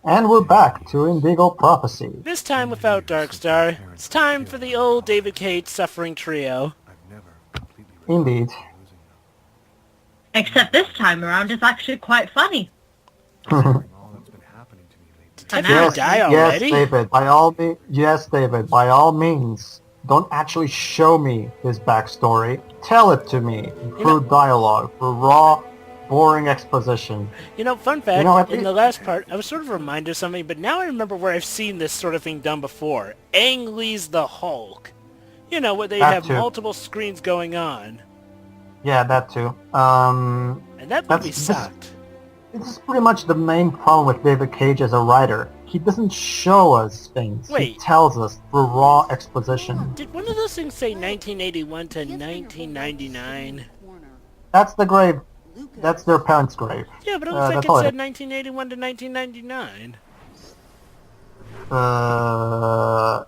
And we're back to Indigo Prophecy. This time without Darkstar. It's time for the old David Cage suffering trio. Indeed. Except this time around, it's actually quite funny. Did Pedro die already? Yes, David, by all means. Don't actually show me his backstory. Tell it to me through dialogue, through raw, boring exposition. You know, fun fact, in the last part, I was sort of reminded of something, but now I remember where I've seen this sort of thing done before. Ang Lee's The Hulk. You know, where they have multiple screens going on. Yeah, that too. And that movie sucked. This is pretty much the main problem with David Cage as a writer. He doesn't show us things. Wait. He tells us through raw exposition. Did one of those things say 1981 to 1999? That's the grave. That's their parents' grave. Yeah, but it looks like it said 1981 to 1999. I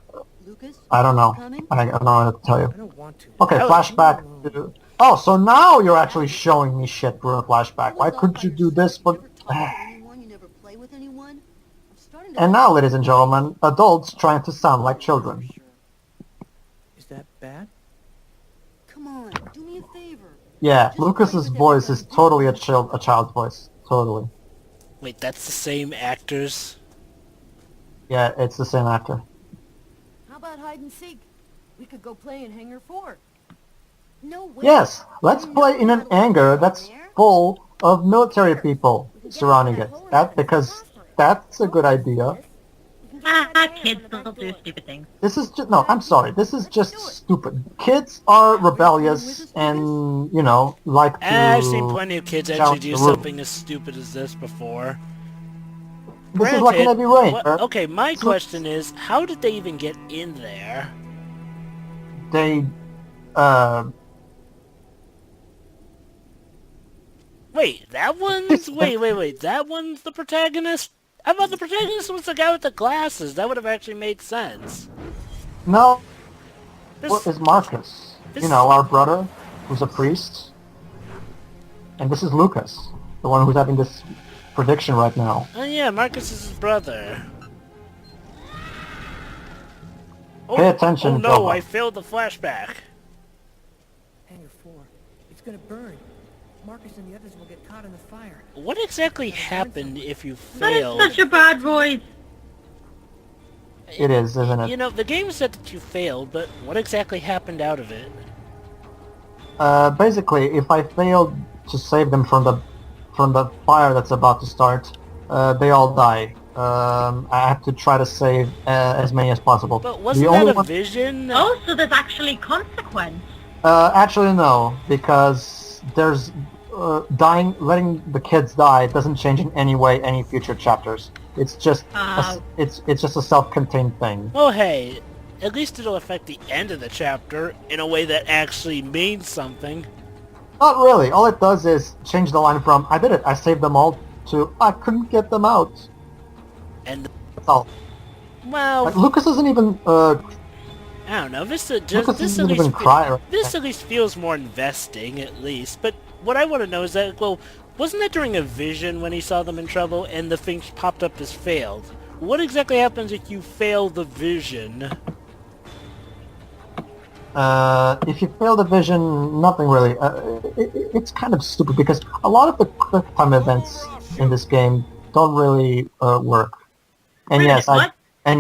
don't know. I don't know what to tell you. I don't want to. Okay, flashback. Oh, so now you're actually showing me shit through a flashback. Why couldn't you do this? But and now, ladies and gentlemen, adults trying to sound like children. Is that bad? Come on, do me a favor. Yeah, Lucas's voice is totally a child's voice. Totally. Wait, that's the same actors? Yeah, it's the same actor. How about hide and seek? We could go play in Hangar 4. No way. Yes, let's play in an hangar that's full of military people surrounding it. Because that's a good idea. Kids will do stupid things. This is just, no, I'm sorry, this is just stupid. Kids are rebellious and, you know, like to... I've seen plenty of kids actually do something as stupid as this before. This is like an heavy rain. Okay, my question is, how did they even get in there? They, Wait, that one's... wait, that one's the protagonist? I thought the protagonist was the guy with the glasses. That would have actually made sense. No. What is Marcus? You know, our brother, who's a priest. And this is Lucas, the one who's having this prediction right now. Oh yeah, Marcus is his brother. Pay attention, Oh no, Boba. I failed the flashback. Hangar 4. It's gonna burn. Marcus and the others will get caught in the fire. What exactly happened if you That failed? is such a bad voice. It is, isn't it? You know, the game said that you failed, but what exactly happened out of it? Basically, if I failed to save them from the fire that's about to start, they all die. I have to try to save as many as possible. But wasn't that a vision? Oh, so there's actually consequence. Actually, no, because there's letting the kids die doesn't change in any way any future chapters. It's just it's just a self-contained thing. Well, hey, at least it'll affect the end of the chapter in a way that actually means something. Not really. All it does is change the line from "I did it, I saved them all" to "I couldn't get them out." And that's all. Well, like, Lucas isn't even. I don't know. This at least feels more investing, at least. But what I want to know is that, well, wasn't that during a vision when he saw them in trouble and the thing popped up as failed? What exactly happens if you fail the vision? If you fail the vision, nothing really. It's kind of stupid because a lot of the quick time events in this game don't really work. And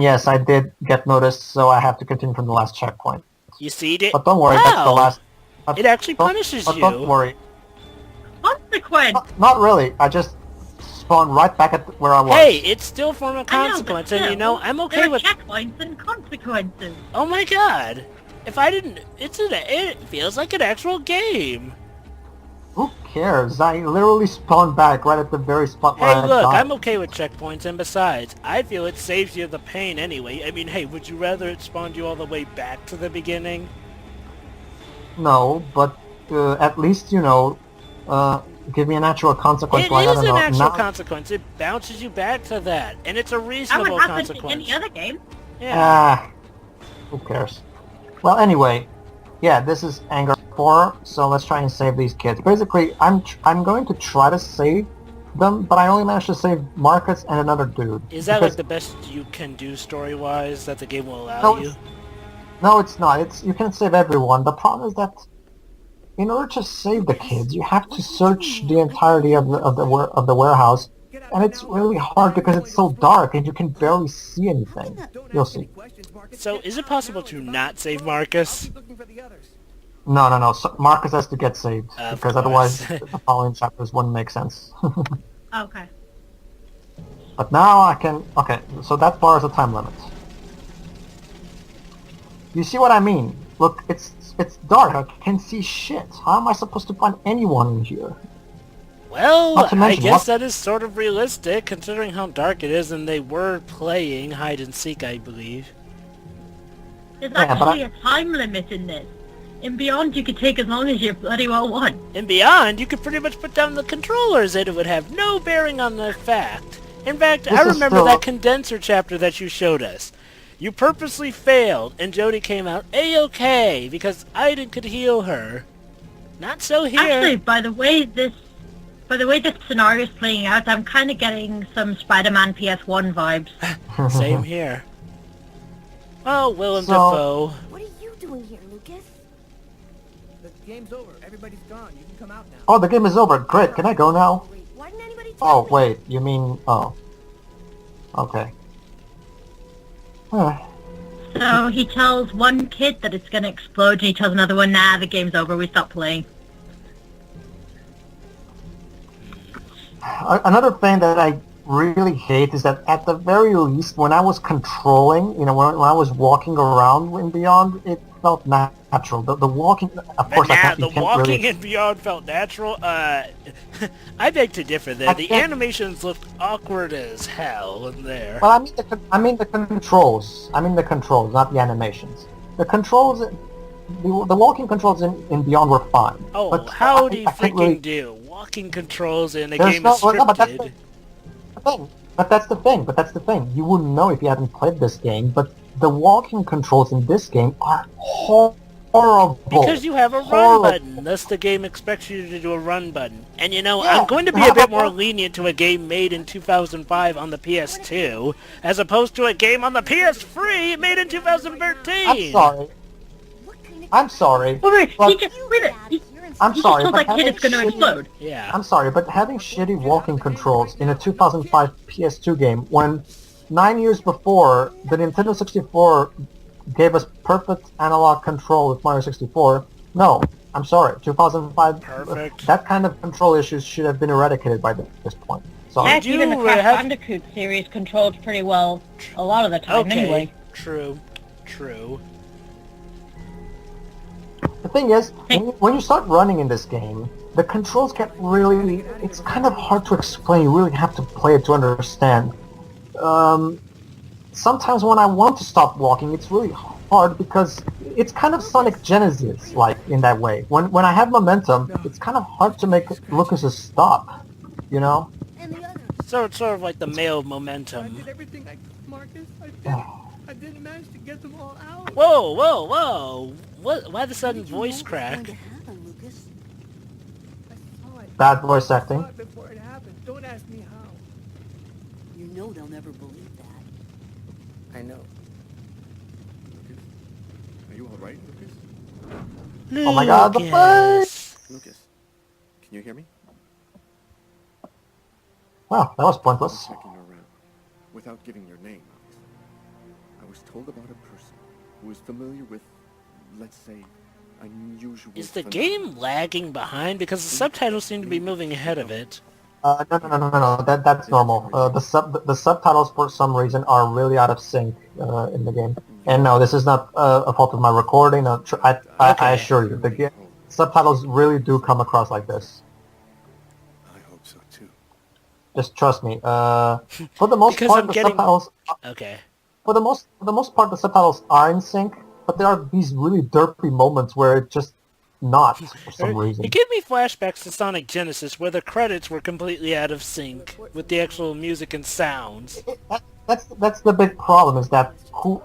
yes, I did get noticed, so I have to continue from the last checkpoint. You see it? But don't worry, that's the last. It actually punishes you. Don't worry. Consequence. Not really. I just spawned right back at where I was. Hey, it's still a form of consequence, and you know, I'm okay with checkpoints and consequences. Oh my god! If I didn't, it feels like an actual game. Who cares? I literally spawned back right at the very spot where I Hey, look, died. I'm okay with checkpoints, and besides, I feel it saves you the pain anyway. I mean, hey, would you rather it spawned you all the way back to the beginning? No, but at least, you know, give me an actual consequence. It like, is I don't an know, actual now... consequence. It bounces you back to that, and it's a That reasonable would happen consequence. in any other game. Yeah. Who cares? Well, anyway, yeah, this is Hangar 4, so let's try and save these kids. Basically, I'm going to try to save them, but I only managed to save Marcus and another dude. Is that like the best you can do story-wise that the game will allow you? No, it's not. You can save everyone. The problem is that in order to save the kids, you have to search the entirety of the warehouse, and it's really hard because it's so dark and you can barely see anything. You'll see. So, is it possible to not save Marcus? No. So Marcus has to get saved because otherwise the following chapters wouldn't make sense. Okay. But now I can. Okay, so that bar is a time limit. You see what I mean? Look, it's dark. I can't see shit. How am I supposed to find anyone in here? Well, I guess that is sort of realistic, considering how dark it is, and they were playing hide and seek, I believe. There's actually a time limit in this. In Beyond, you could take as long as you bloody well want. In Beyond, you could pretty much put down the controllers, and it would have no bearing on the fact. In fact, I remember that condenser chapter that you showed us. You purposely failed, and Jodie came out A-okay, because Aiden could heal her. Not so here. Actually, by the way this scenario is playing out, I'm kind of getting some Spider-Man PS1 vibes. Same here. Oh, Willem Dafoe. What are you doing here, Lucas? The game's over. Everybody's gone. You can come out now. Oh, the game is over. Great. Can I go now? Why didn't anybody tell me? Wait. You mean... Oh. Okay. So he tells one kid that it's going to explode, and he tells another one, nah, the game's over, we stopped playing. Another thing that I really hate is that at the very least, when I was controlling, when I was walking around in Beyond, it felt natural. The walking, of course, the walking in Beyond felt natural. I beg to differ there. The animations looked awkward as hell in there. Well, I mean the controls. I mean the controls, not the animations. The controls, the walking controls in Beyond were fine. Oh, but how do you freaking do walking controls in a game is scripted? But that's the thing. You wouldn't know if you hadn't played this game, but the walking controls in this game are horrible. Because you have a run button. Thus the game expects you to do a run button. And I'm going to be a bit more lenient to a game made in 2005 on the PS2, as opposed to a game on the PS3 made in 2013. I'm sorry. I'm sorry, told that kid it's going to explode. Yeah. I'm sorry, but having shitty walking controls in a 2005 PS2 game when 9 years before the Nintendo 64 gave us perfect analog control with Mario 64, no, I'm sorry, 2005, perfect. That kind of control issues should have been eradicated by this point. So Heck, even the Crash Bandicoot series controls pretty well a lot of the time anyway. True. The thing is, when you start running in this game, the controls get really... It's kind of hard to explain. You really have to play it to understand. Sometimes when I want to stop walking, it's really hard because it's kind of Sonic Genesis, like, in that way. When I have momentum, it's kind of hard to make Lucas's stop, And the others? So it's sort of like the male momentum. I did everything I could, Marcus. I didn't manage to get them all out. Whoa! What? Why the sudden voice crack? bad voice acting. Before it happened. Don't ask me how. You know they'll never believe that. I know. Lucas? Are you alright, Lucas? Oh my god, the face! Lucas, can you hear me? Wow, that was pointless. Checking around, without giving your name, obviously. I was told about a person who is familiar with, let's say, unusual... Is the game lagging behind? Because the subtitles seem to be moving ahead of it. No. That's normal. The subtitles for some reason are really out of sync in the game. And no, this is not a fault of my recording. I assure you, the subtitles really do come across like this. I hope so too. Just trust me. For the most part, subtitles. Okay. For the most part, the subtitles are in sync, but there are these really derpy moments where it's just not for some reason. It gave me flashbacks to Sonic Genesis, where the credits were completely out of sync with the actual music and sounds. That's the big problem, is that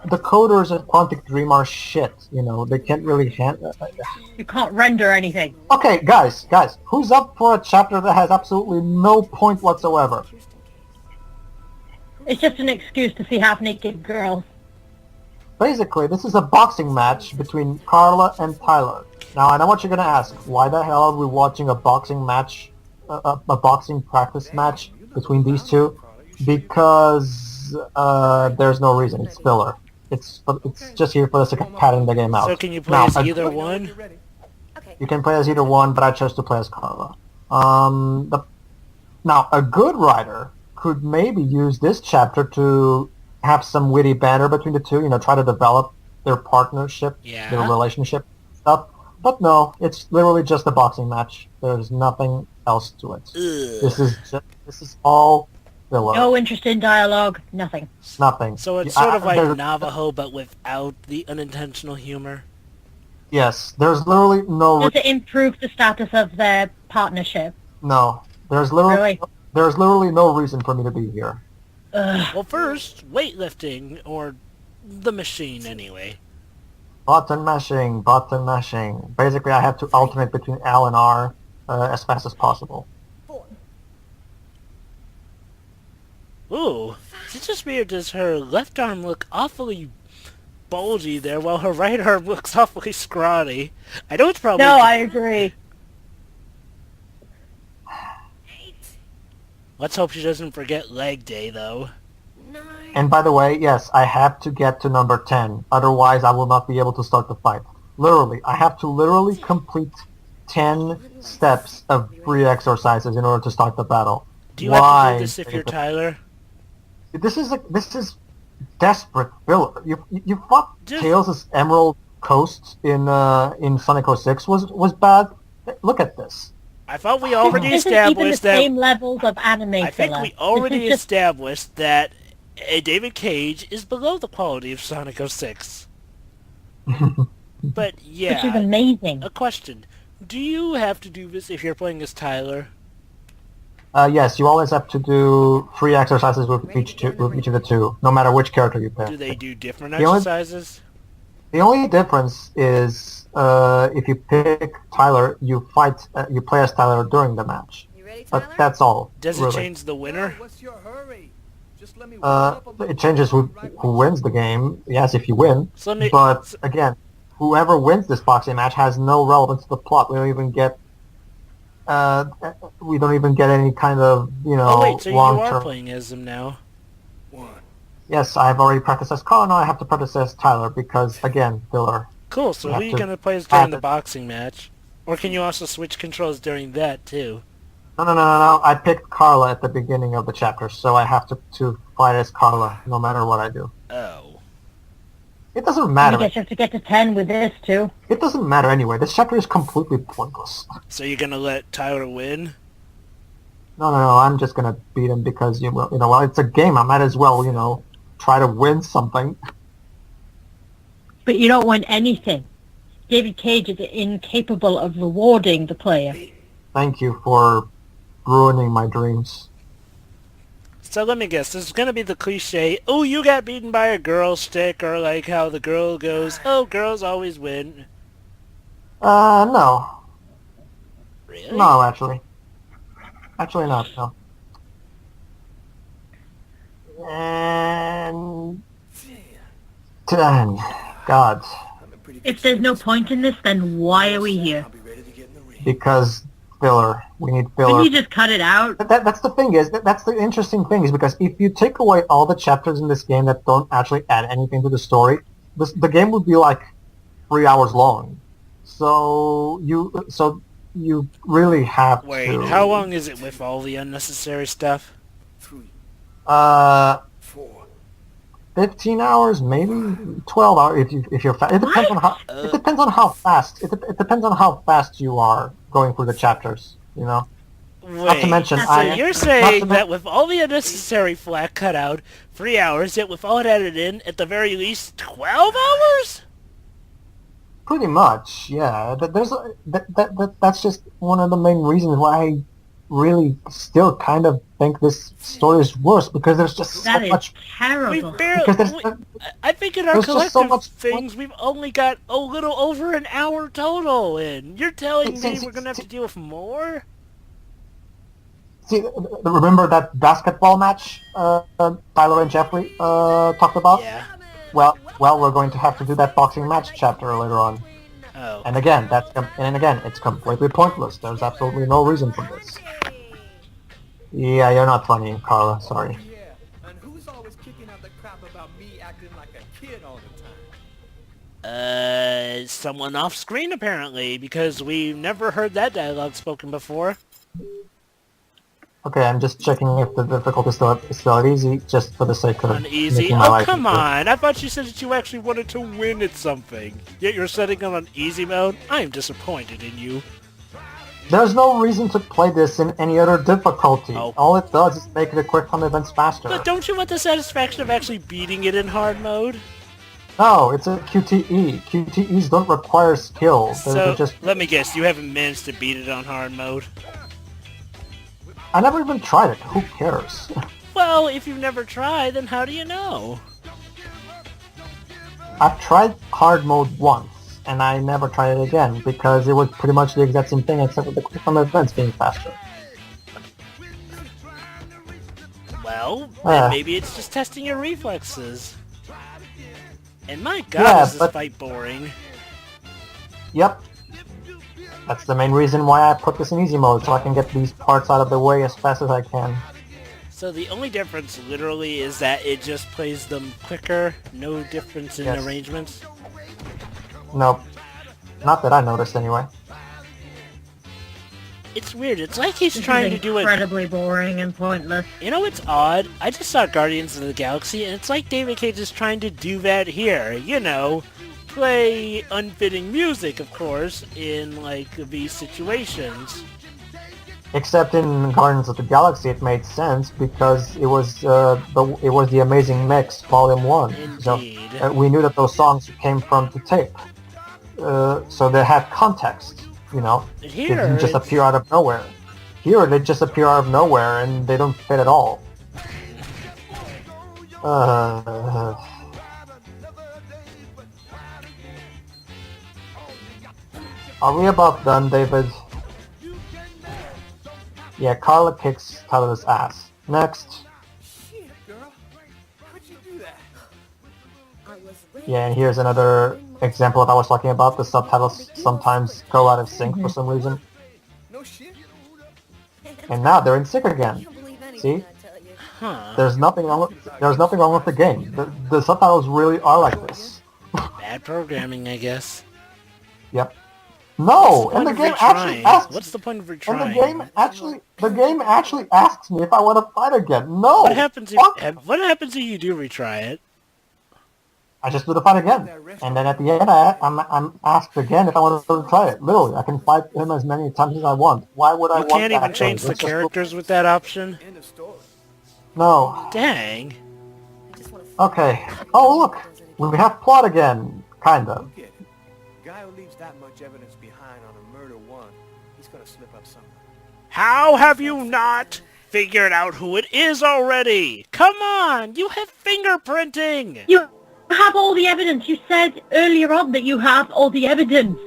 the coders of Quantic Dream are shit. You know, they can't really handle. You can't render anything. Okay, guys, who's up for a chapter that has absolutely no point whatsoever? It's just an excuse to see half-naked girls. Basically, this is a boxing match between Carla and Tyler. Now, I know what you're gonna ask. Why the hell are we watching a boxing match, a boxing practice match between these two? Because there's no reason. It's filler. It's just here for the sake of padding the game out. So can you play as either one? You can play as either one, but I chose to play as Carla. Now, a good writer could maybe use this chapter to have some witty banter between the two, you know, try to develop their partnership, their relationship stuff. But no, it's literally just a boxing match. There's nothing else to it. This is all filler. No interest in dialogue, nothing. Nothing. So it's sort of like Navajo, but without the unintentional humor? Yes, there's literally no... Does it improve the status of their partnership? No. There's literally no reason for me to be here. Well, first, weightlifting, or the machine, anyway. Button mashing. Basically, I have to alternate between L and R as fast as possible. Ooh, is it just me or does her left arm look awfully bulgy there, while her right arm looks awfully scrawny? I know it's probably... No, I agree. Let's hope she doesn't forget leg day, though. And by the way, yes, I have to get to number 10. Otherwise, I will not be able to start the fight. Literally, I have to literally complete 10 steps of free exercises in order to start the battle. Do you have to do this if you're Tyler? This is desperate filler. You thought Tails' Emerald Coast in Sonic 06 was bad? Look at this. I thought we already established that... same levels of anime I think we already established that David Cage is below the quality of Sonic 06. But yeah... Which is amazing. A question. Do you have to do this if you're playing as Tyler? Yes, you always have to do free exercises with each of the two, no matter which character you pick. Do they do different exercises? The only difference is if you pick Tyler, you play as Tyler during the match. You ready, Tyler? But that's all. Does it change the winner? What's your hurry? Just let me It changes who wins the game. Yes, if you win. So but again, whoever wins this boxing match has no relevance to the plot. We don't even get any kind of so you long-term... are playing as him now. Yes, I've already practiced as Carl, now I have to practice as Tyler because, again, filler. Cool, so who are you going to play as during the boxing match? Or can you also switch controls during that, too? No. I picked Carla at the beginning of the chapter, so I have to fight as Carla no matter what I do. Oh. It doesn't matter. I guess you have to get to 10 with this, too. It doesn't matter anyway. This chapter is completely pointless. So you're going to let Tyler win? No. I'm just going to beat him because, well, it's a game. I might as well, try to win something. But you don't win anything. David Cage is incapable of rewarding the player. Thank you for ruining my dreams. So let me guess, this is going to be the cliche, oh, you got beaten by a girl stick, or like how the girl goes, oh, girls always win. No. Really? No, actually. Actually not, no. And... 10. God. If there's no point in this, then why are we here? Because filler. We need filler. Can you just cut it out? That's the thing that's the interesting thing is because if you take away all the chapters in this game that don't actually add anything to the story, the game would be like 3 hours long. So you really have to... Wait, how long is it with all the unnecessary stuff? 15 hours, maybe 12 hours if you're fast. It depends on how fast. It depends on how fast you are going through the chapters. Wait, not to mention, so you're saying that with all the unnecessary flack cut out, 3 hours, yet with all it added in, at the very least 12 hours? Pretty much, yeah. That's just one of the main reasons why really still kind of think this story is worse because there's just so That is much. terrible. I think in our There's just so collective much things, we've only got a little over an hour total in. You're telling me we're going to have to deal with more? See, remember that basketball match Tyler and Jeffrey talked about? Yeah. Well, we're going to have to do that boxing match chapter later on. Oh. And again, it's completely pointless. There's absolutely no reason for this. Yeah, you're not funny, Carla. Sorry. Yeah, and who's always kicking out the crap about me acting like a kid all the time? Someone off screen apparently, because we've never heard that dialogue spoken before. Okay, I'm just checking if the difficulty is still at easy, just for the sake of Uneasy? making my Oh, life come easier. on! I thought you said that you actually wanted to win at something. Yet you're setting on easy mode? I am disappointed in you. There's no reason to play this in any other difficulty. Oh. All it does is make the quick time events faster. But don't you want the satisfaction of actually beating it in hard mode? No, it's a QTE. QTEs don't require skill. So, They're just... let me guess, you haven't managed to beat it on hard mode? I never even tried it. Who cares? Well, if you've never tried, then how do you know? I've tried hard mode once, and I never tried it again, because it was pretty much the exact same thing except with the quick time events being faster. Well, then maybe it's just testing your reflexes. And my god, Yeah, is this but- fight boring. Yep. That's the main reason why I put this in easy mode, so I can get these parts out of the way as fast as I can. So the only difference, literally, is that it just plays them quicker, no difference in Yes. arrangements? Nope. Not that I noticed, anyway. It's weird, it's like he's This trying is to do it... incredibly boring and pointless. You know, it's odd. I just saw Guardians of the Galaxy, and it's like David Cage is trying to do that here. You know, play unfitting music, of course, in, like, these situations. Except in Guardians of the Galaxy, it made sense because it was the Amazing Mix Volume 1. Indeed. So we knew that those songs came from the tape, so they had context. You know, But they here, didn't just it's- appear out of nowhere. Here, they just appear out of nowhere and they don't fit at all. Are we about done, David? Yeah, Carla kicks Tyler's ass. Next. Shit, girl. How'd you do that? Yeah, and here's another example that I was talking about. The subtitles sometimes go out of sync for some reason. No shit. And now they're in sync again. See? Huh. There's nothing wrong with the game. The subtitles really are like this. Bad programming, I guess. Yep. No, What's and the point game of actually retrying? asks. What's the point of And retrying? the game actually asks me if I want to fight again. No. What happens fuck. what happens if you do retry it? I just do the fight again, and then at the end I'm asked again if I want to try it. Literally, I can fight him as many times as I want. Why would I You want can't even that change thing? the Let's just characters with that option? End of story. No. Dang. Okay. Oh look, we have plot again, kinda. Look at it. Guy who leaves that much evidence behind on a murder one, he's gonna slip up somewhere. How have you not figured out who it is already? Come on, you have fingerprinting! You have all the evidence. You said earlier on that you have all the evidence.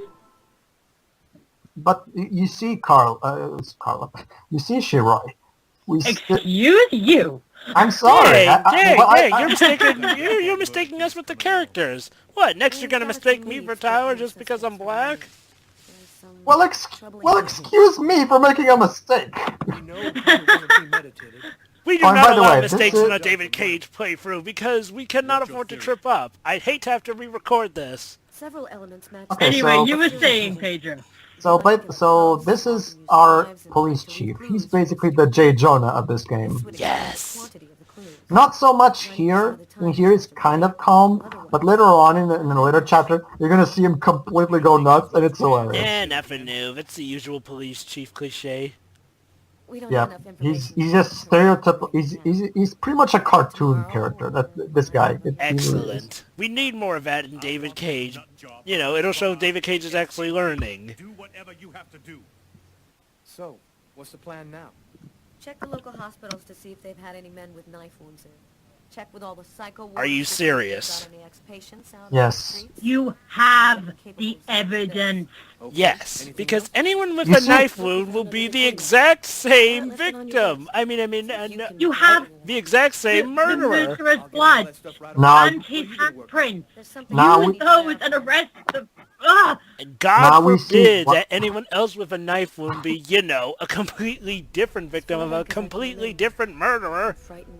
But you see, Carla. You see, Shiroi. Excuse you. I'm sorry. Dang, you're mistaking us with the characters. What, next you're gonna mistake me for Tyler just because I'm black? Well, excuse me for making a mistake. We know you were gonna premeditated. We do Oh, and not by the allow way, mistakes this in is- a David Cage playthrough because we cannot afford to trip up. I'd hate to have to re-record this. Several elements match. Okay, Anyway, so- you were saying, Pedro. So this is our police chief. He's basically the J. Jonah of this game. Yes. Not so much here. I mean, here is kind of calm, but later on in a later chapter, you're gonna see him completely go nuts, and it's hilarious. Eh, nothing new. It's the usual police chief cliche. We don't Yeah, have enough information. he's just stereotypical. He's pretty much a cartoon character. This guy. He really is. Excellent. We need more of that in David Cage. You know, it'll show David Cage is actually learning. Do whatever you have to do. So, What's the plan now? Check the local hospitals to see if they've had any men with knife wounds in. Check with all the psycho wards Are you to see if they've serious? got any ex-patients out on Yes. the streets. You have the evidence. Okay. Yes, Anything because else? anyone with You a see- knife wound will be the exact same victim. I mean, You have the exact same the murderer. murderer's I'll get all blood that stuff right Now- away. and his For you to work on. handprints. There's something Now we Use need to those know. and arrest them. Ugh! And Now God we see forbid what- that anyone else with a knife wound be, a completely different victim of a completely different murderer. Frightened.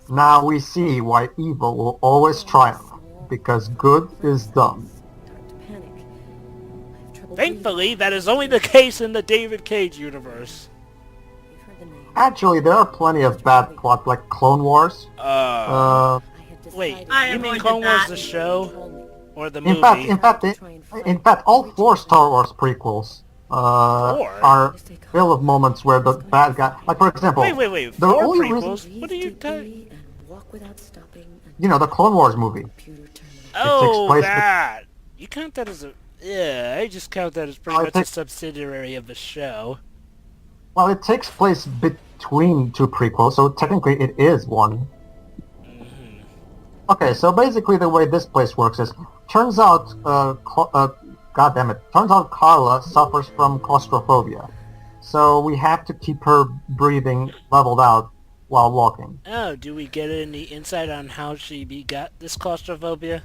Now we see why evil will always triumph, because good is dumb. Start to panic. I have trouble Thankfully, that is only the case in the David Cage universe. breathing. You've heard the name. Actually, there are plenty of bad plots like Clone Wars. I had decided Wait, I you mean avoided Clone Wars that. the show? Or the In movie? fact, all 4 Star Wars prequels are full of moments where the bad guy, like for example, Wait, the 4 only prequels? reason, What are you talking... walk without stopping the Clone Wars movie. computer terminal. Oh, place- that! You count that as a... Yeah, I just count that as pretty I much a think- subsidiary of the show. Well, it takes place between 2 prequels, so technically it is one. Mm-hmm. Okay, so basically the way this place works is, turns out, God damn it, turns out Carla suffers from claustrophobia. So we have to keep her breathing leveled out while walking. Oh, do we get any insight on how she got this claustrophobia?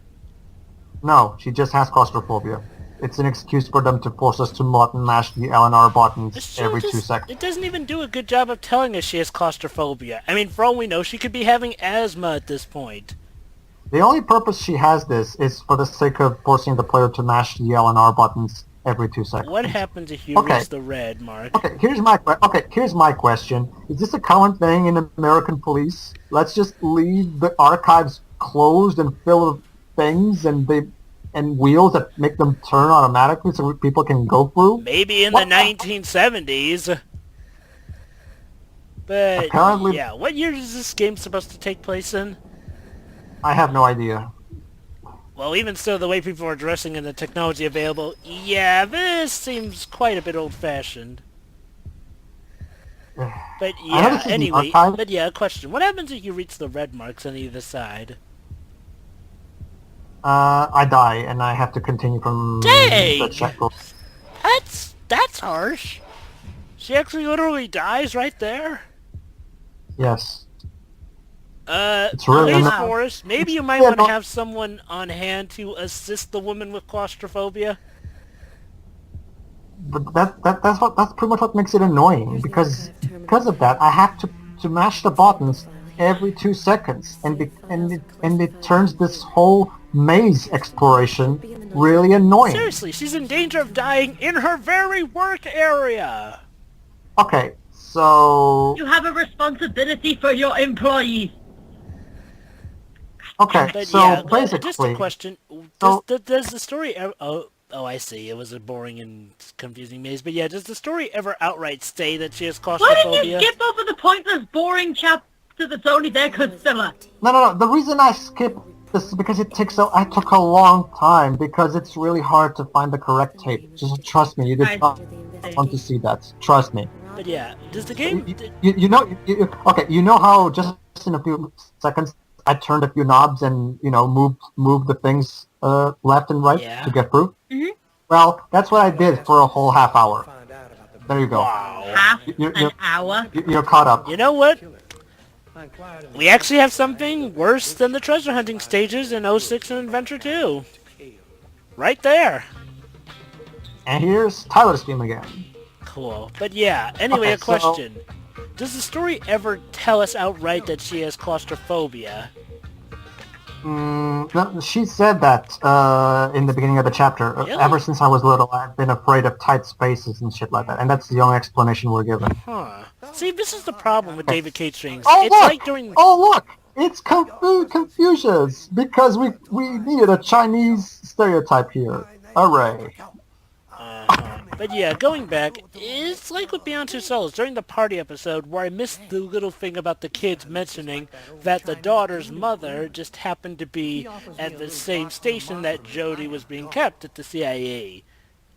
No, she just has claustrophobia. It's an excuse for them to force us to button mash the LNR buttons The show every 2 just- seconds. It doesn't even do a good job of telling us she has claustrophobia. I mean, for all we know, she could be having asthma at this point. The only purpose she has this is for the sake of forcing the player to mash the LNR buttons every 2 seconds. What happens if you Okay. reach the red mark? Okay, here's my question. Is this a common thing in American police? Let's just leave the archives closed and fill with things and wheels that make them turn automatically so people can go through? Maybe in What the the- 1970s. But, Apparently- yeah, what year is this game supposed to take place in? I have no idea. Well, even still, the way people are dressing and the technology available, yeah, this seems quite a bit old-fashioned. But I know yeah, this is the anyway, archive. but yeah, question. What happens if you reach the red marks on either side? I die and I have to continue from Dang! the checkpoint. That's harsh. She actually literally dies right there? Yes. It's really Police annoying. force, maybe you might Yeah, want to no- have someone on hand to assist the woman with claustrophobia. But that's pretty much what makes it annoying, because of that I have to mash the buttons every 2 seconds, and it turns this whole maze exploration really annoying. Seriously, she's in danger of dying in her very work area. Okay, so You have a responsibility for your employees. okay, But so yeah, basically, just a question. so- Does the story ever... Oh, I see. It was a boring and confusing maze. But yeah, does the story ever outright say that she has Why did you claustrophobia? skip over the pointless, boring chapter that's only there because Scylla? no. The reason I skipped this is because it took a long time, because it's really hard to find the correct tape. Just trust me, you did not want to see that. Trust me. But yeah, does the game... You know how just in a few seconds I turned a few knobs and moved the things left and right Yeah. to get through? Mhm. Well, that's what I did for a whole half hour. Find out about the There you go. Wow. Half You're- an hour. You're caught up. You know what? killer. I inquired in the We actually have something worse than the treasure hunting stages in 06 and Adventure 2. Right there. And here's Tyler's theme again. Cool. But yeah, anyway, Okay, a question. Does the story ever tell us outright that she has claustrophobia? No, she said that in the beginning of the chapter. Really? Ever since I was little, I've been afraid of tight spaces and shit like that, and that's the only explanation we're given. Huh. See, this is the problem with David Cage things. Oh It's look! like during... Oh look! It's Confucius, because we needed a Chinese stereotype here. Hooray! But yeah, going back, it's like with Beyond Two Souls during the party episode where I missed the little thing about the kids mentioning that the daughter's mother just happened to be at the same station that Jody was being kept at the CIA.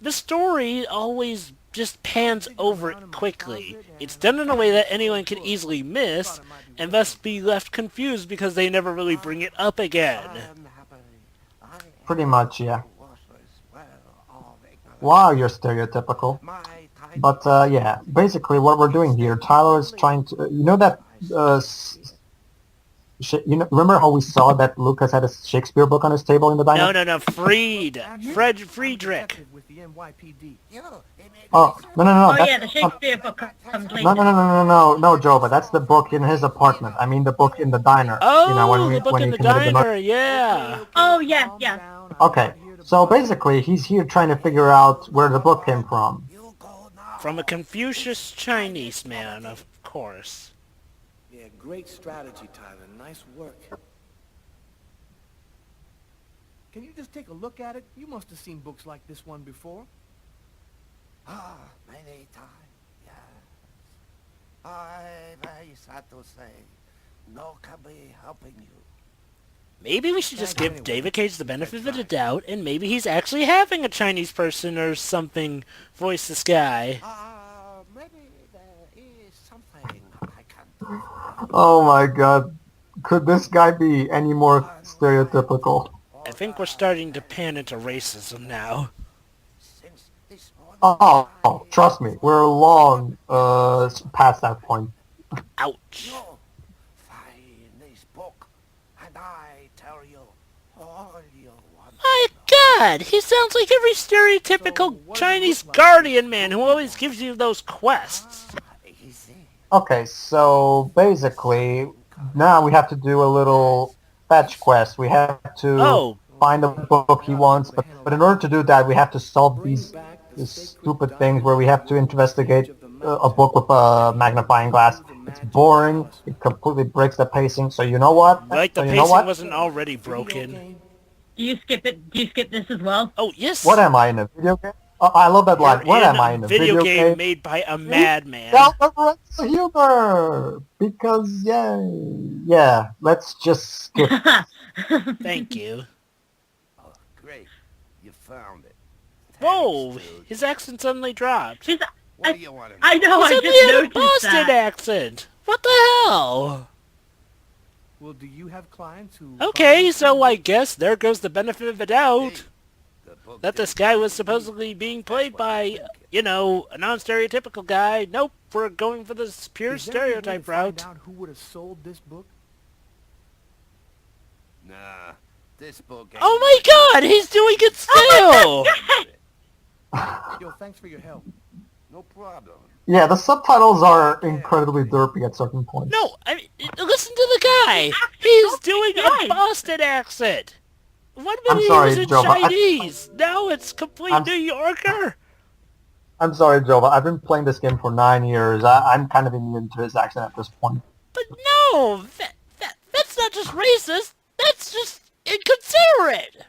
the story always just pans over it quickly. It's done in a way that anyone can easily miss, and thus be left confused because they never really bring it up again. Pretty much, yeah. Wow, you're stereotypical. But, yeah, basically what we're doing here, Tyler is trying to... You know that... remember how we saw that Lucas had a Shakespeare book on his table in the diner? No, Friedrich. Oh, no. Oh yeah, the Shakespeare book comes later. No, Joe, but that's the book in his apartment. I mean the book in the diner. Oh, the book in the diner, yeah. Oh, yeah. Okay, so basically he's here trying to figure out where the book came from. From a Confucius Chinese man, of course. Yeah, great strategy, Tyler. Nice work. Can you just take a look at it? You must have seen books like this one before. Many times, yes. I'm very sad to say, no can be helping you. Maybe we should just give David Cage the benefit of the doubt, and maybe he's actually having a Chinese person or something voice this guy. Maybe there is something I can do. Oh my god. Could this guy be any more stereotypical? I think we're starting to pan into racism now. Oh, trust me, we're long past that point. Ouch. Find this book, and I tell you all you want. My god, he sounds like every stereotypical Chinese guardian man who always gives you those quests. Okay, so basically, now we have to do a little fetch quest. We have to find the book he wants, but in order to do that, we have to solve these stupid things where we have to investigate a book with a magnifying glass. It's boring. It completely breaks the pacing. So you know what? Like the pacing wasn't already broken. Do you skip it? Do you skip this as well? Oh, yes. What am I in a video game? Oh, I love that line. What am I in a video game made by a madman? Self-referential humor! Because, yeah, let's just skip. Thank you. Oh, great. You found it. Whoa, his accent suddenly dropped. What do you want to know? I know, I He just had a noticed Boston that. accent. What the hell? Well, do you have clients who... Okay, so I guess there goes the benefit of the doubt. That this guy was supposedly being played by, you know, a non-stereotypical guy. Nope, we're going for this pure stereotype route. Find out who would have sold this book? Nah, this book ain't... Oh my god, he's doing it still! Yo, thanks for your help. No problem. Yeah, the subtitles are incredibly derpy at certain points. No, I mean, listen to the guy. He's doing a Boston accent. 1 minute he was in Chinese. Now it's complete New Yorker. I'm sorry, Jova. I've been playing this game for 9 years. I'm kind of immune to his accent at this point. But no, that's not just racist. That's just inconsiderate.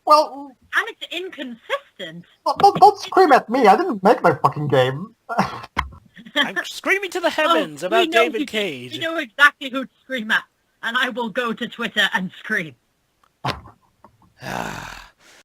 Well... And it's inconsistent. Don't scream at me. I didn't make my fucking game. I'm screaming to the heavens about David Cage. You know exactly who to scream at. And I will go to Twitter and scream.